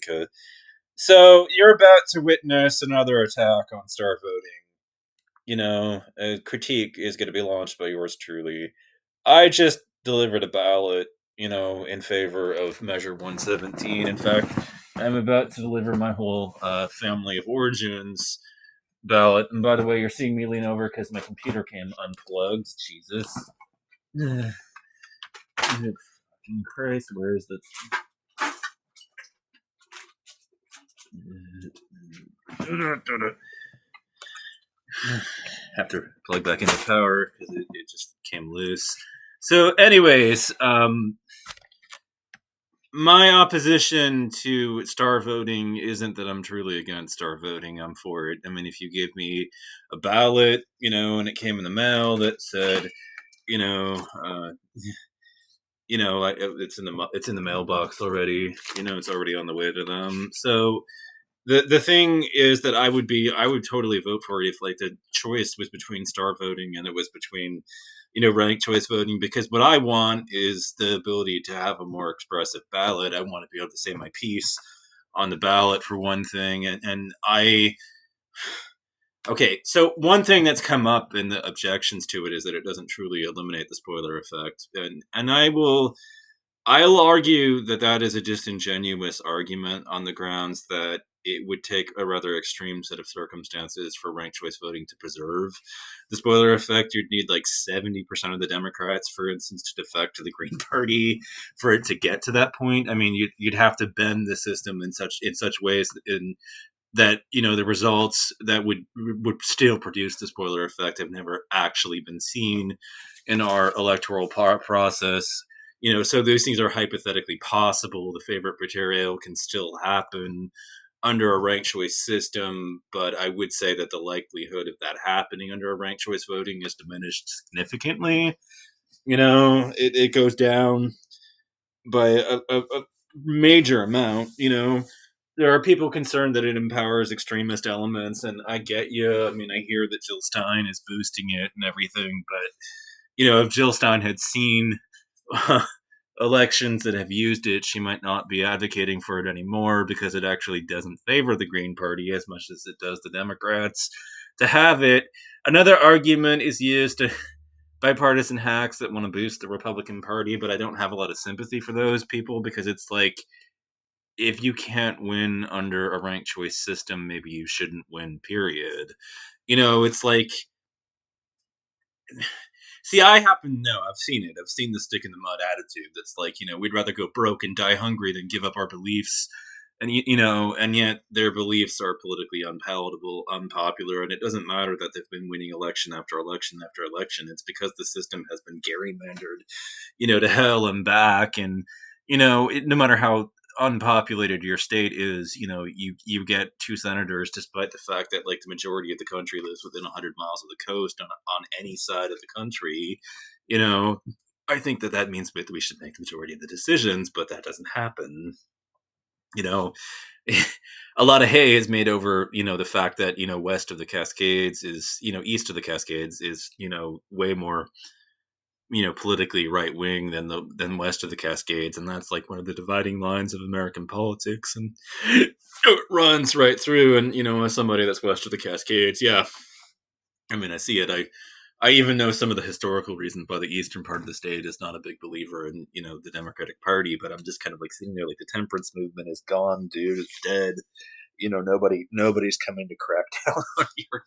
because so you're about to witness another attack on star voting. A critique is going to be launched by yours truly. I just delivered a ballot, in favor of Measure 117. In fact, I'm about to deliver my whole family of origins ballot. And by the way, you're seeing me lean over because my computer came unplugged. Jesus. Fucking Christ, where is the. Have to plug back into power because it just came loose. So, anyways, my opposition to star voting isn't that I'm truly against star voting. I'm for it. I mean, if you gave me a ballot, and it came in the mail that said, it's in the mailbox already. It's already on the way to them. So the thing is that I would totally vote for it if like the choice was between star voting and it was between ranked choice voting, because what I want is the ability to have a more expressive ballot. I want to be able to say my piece on the ballot for one thing, and I okay, so one thing that's come up in the objections to it is that it doesn't truly eliminate the spoiler effect, and I'll argue that that is a disingenuous argument on the grounds that it would take a rather extreme set of circumstances for ranked choice voting to preserve the spoiler effect. You'd need like 70% of the Democrats, for instance, to defect to the Green Party for it to get to that point. I mean, you'd have to bend the system in such ways that the results that would still produce the spoiler effect have never actually been seen in our electoral process. So those things are hypothetically possible. The favorite material can still happen under a ranked choice system, but I would say that the likelihood of that happening under a ranked choice voting is diminished significantly. It goes down by a major amount. There are people concerned that it empowers extremist elements, and I get you. I mean, I hear that Jill Stein is boosting it and everything, but if Jill Stein had seen elections that have used it, she might not be advocating for it anymore because it actually doesn't favor the Green Party as much as it does the Democrats to have it. Another argument is used by partisan hacks that want to boost the Republican Party, but I don't have a lot of sympathy for those people because it's like, if you can't win under a ranked choice system, maybe you shouldn't win, period. It's like, see, I happen to know, I've seen it. I've seen the stick in the mud attitude that's like, we'd rather go broke and die hungry than give up our beliefs. And, and yet their beliefs are politically unpalatable, unpopular, and it doesn't matter that they've been winning election after election after election. It's because the system has been gerrymandered, to hell and back. And, no matter how unpopulated your state is, you get two senators, despite the fact that like the majority of the country lives within 100 miles of the coast on any side of the country. I think that means that we should make the majority of the decisions, but that doesn't happen. A lot of hay is made over the fact that west of the Cascades is east of the Cascades is way more politically right wing than west of the Cascades, and that's like one of the dividing lines of American politics, and it runs right through. And as somebody that's west of the Cascades, yeah, I mean, I see it. I even know some of the historical reasons why the eastern part of the state is not a big believer in the Democratic Party, but I'm just kind of like sitting there like the temperance movement is gone, dude. It's dead. Nobody's coming to crack down on your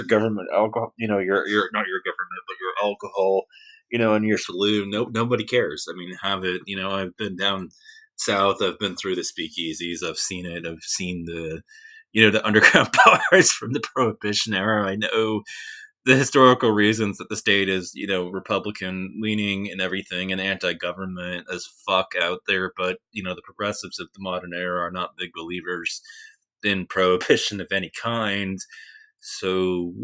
government alcohol. Your not your government, but your alcohol. In your saloon. Nobody cares. I mean, have it. I've been down south. I've been through the speakeasies. I've seen it. I've seen the underground bars from the Prohibition era. I know the historical reasons that the state is, Republican leaning and everything and anti-government as fuck out there. But, the progressives of the modern era are not big believers in prohibition of any kind. So,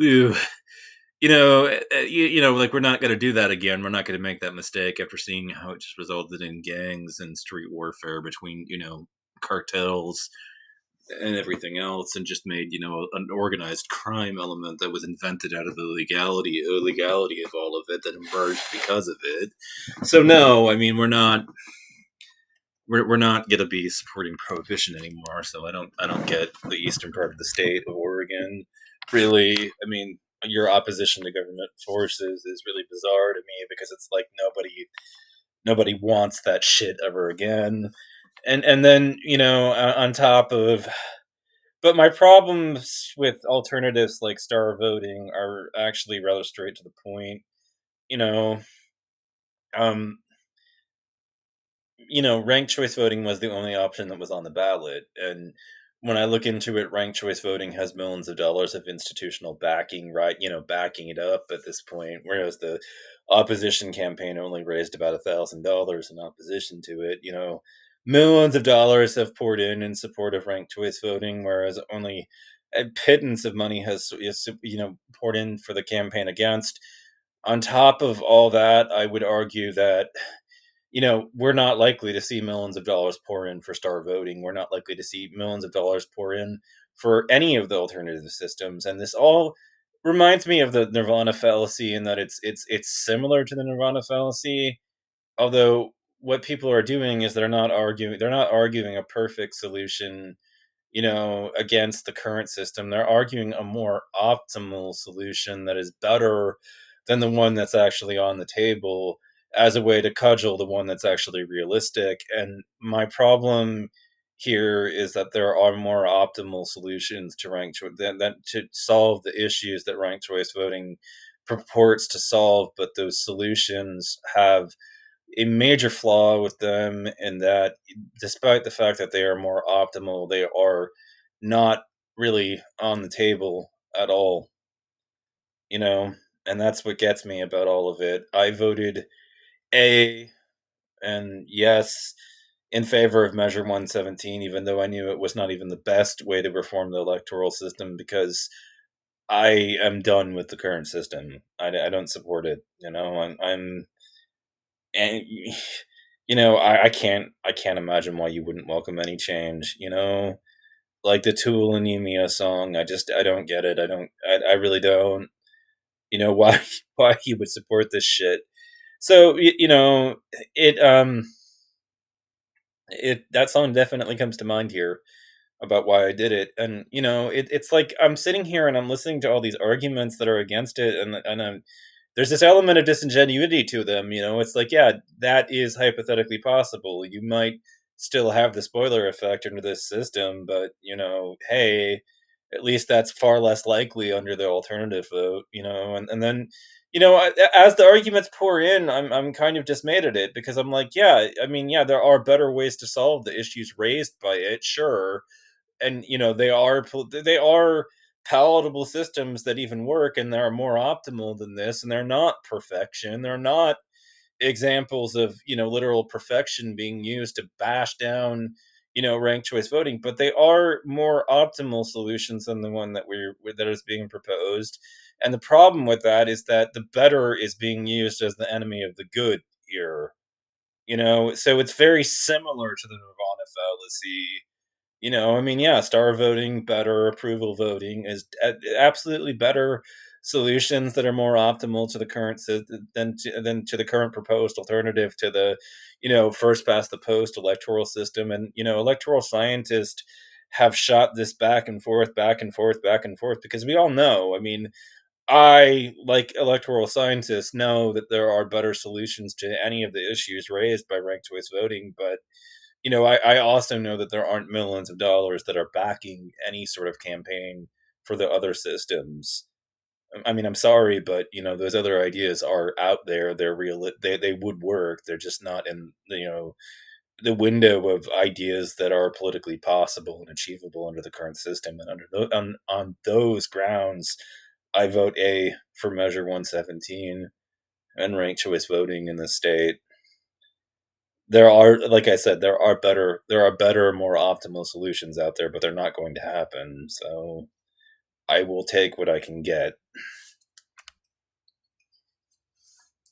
like we're not going to do that again. We're not going to make that mistake after seeing how it just resulted in gangs and street warfare between, cartels and everything else, and just made, an organized crime element that was invented out of the illegality of all of it that emerged because of it. So no, I mean, we're not we're not going to be supporting prohibition anymore. So I don't get the eastern part of the state of Oregon. Really, I mean, your opposition to government forces is really bizarre to me because it's like nobody wants that shit ever again. And then on top of, but my problems with alternatives like star voting are actually rather straight to the point. You know, um, ranked choice voting was the only option that was on the ballot. And when I look into it, ranked choice voting has millions of dollars of institutional backing, right? Backing it up at this point, whereas the opposition campaign only raised about $1,000 in opposition to it. Millions of dollars have poured in support of ranked choice voting, whereas only a pittance of money is poured in for the campaign against. On top of all that, I would argue that we're not likely to see millions of dollars pour in for star voting. We're not likely to see millions of dollars pour in for any of the alternative systems. And this all reminds me of the Nirvana fallacy in that it's similar to the Nirvana fallacy, although what people are doing is they're not arguing a perfect solution, against the current system. They're arguing a more optimal solution that is better than the one that's actually on the table as a way to cudgel the one that's actually realistic. And my problem here is that there are more optimal solutions to ranked choice than to solve the issues that ranked choice voting purports to solve, but those solutions have a major flaw with them in that despite the fact that they are more optimal, they are not really on the table at all, you know? And that's what gets me about all of it. I voted A and yes in favor of Measure 117, even though I knew it was not even the best way to reform the electoral system because I am done with the current system. I don't support it. I'm and I can't imagine why you wouldn't welcome any change. Like the Tool Anemia song. I don't get it. I really don't. Why why you would support this shit. So it that song definitely comes to mind here about why I did it. And it's like I'm sitting here and I'm listening to all these arguments that are against it, and there's this element of disingenuity to them. It's like, yeah, that is hypothetically possible. You might still have the spoiler effect under this system, but hey, at least that's far less likely under the alternative vote. And then as the arguments pour in, I'm kind of dismayed at it because I'm like, yeah, I mean, yeah, there are better ways to solve the issues raised by it, sure, and they are palatable systems that even work, and they're more optimal than this, and they're not perfection. They're not examples of literal perfection being used to bash down ranked choice voting, but they are more optimal solutions than the one that is being proposed. And the problem with that is that the better is being used as the enemy of the good here. So it's very similar to the Nirvana fallacy. I mean, yeah, star voting, better approval voting is absolutely better solutions that are more optimal to the current than to the current proposed alternative to the first past the post electoral system. And electoral scientists have shot this back and forth, back and forth, back and forth because we all know. I mean, I, like electoral scientists, know that there are better solutions to any of the issues raised by ranked choice voting, but I also know that there aren't millions of dollars that are backing any sort of campaign for the other systems. I mean, I'm sorry, but those other ideas are out there. They're real. They would work. They're just not in the window of ideas that are politically possible and achievable under the current system. And on those grounds, I vote A for Measure 117 and ranked choice voting in the state. There are, like I said, there are better, more optimal solutions out there, but they're not going to happen. So I will take what I can get.